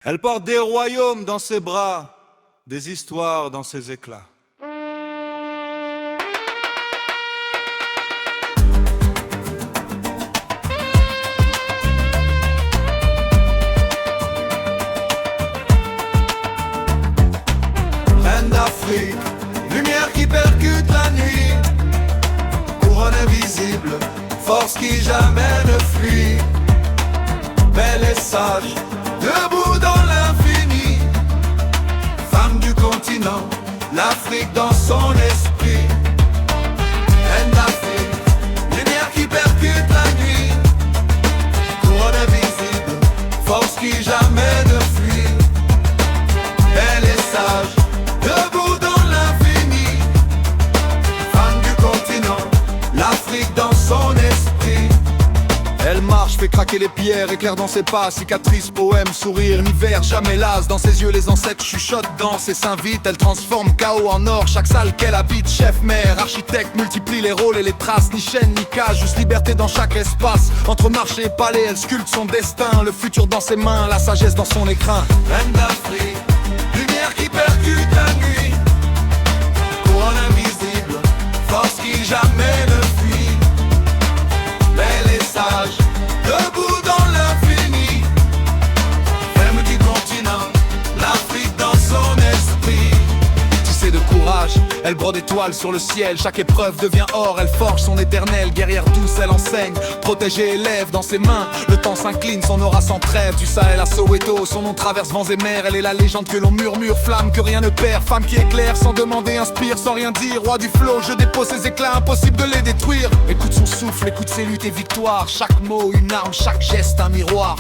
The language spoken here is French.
Elle porte des royaumes dans ses bras, des histoires dans ses éclats. Reine d'Afrique, lumière qui percute la nuit, couronne invisible, force qui jamais ne fuit. Belle et sage, debout dans l'infini, femme du continent, l'Afrique dans son esprit. Reine d'Afrique, lumière qui percute la nuit, couronne invisible, force qui jamais ne fuit. Belle et sage, debout dans l'infini, femme du continent, l'Afrique dans son esprit. Elle marche, fait craquer les pierres, éclair dans ses pas, cicatrice, poème, sourire, l'hiver jamais las. Dans ses yeux les ancêtres chuchotent, dansent et s'invitent. Elle transforme chaos en or, chaque salle qu'elle habite. Chef, mère, architecte, multiplie les rôles et les traces. Ni chaîne, ni cage, juste liberté dans chaque espace. Entre marché et palais, elle sculpte son destin. Le futur dans ses mains, la sagesse dans son écrin. Reine d'Afrique, lumière qui percute la nuit, couronne invisible, force qui jamais ne fuit. Belle et sage, debout dans l'infini, femme du continent, l'Afrique dans son esprit. Tissée de courage, elle brode étoiles sur le ciel. Chaque épreuve devient or, elle forge son éternel. Guerrière douce, elle enseigne, protège et élève dans ses mains. Le temps s'incline, son aura sans trêve. Du Sahel à Soweto, son nom traverse vents et mers. Elle est la légende que l'on murmure, flamme que rien ne perd. Femme qui éclaire sans demander, inspire sans rien dire. Roi du flow, je dépose ses éclats, impossible de les détruire. Écoute son souffle, écoute ses luttes et victoires. Chaque mot une arme, chaque geste un miroir.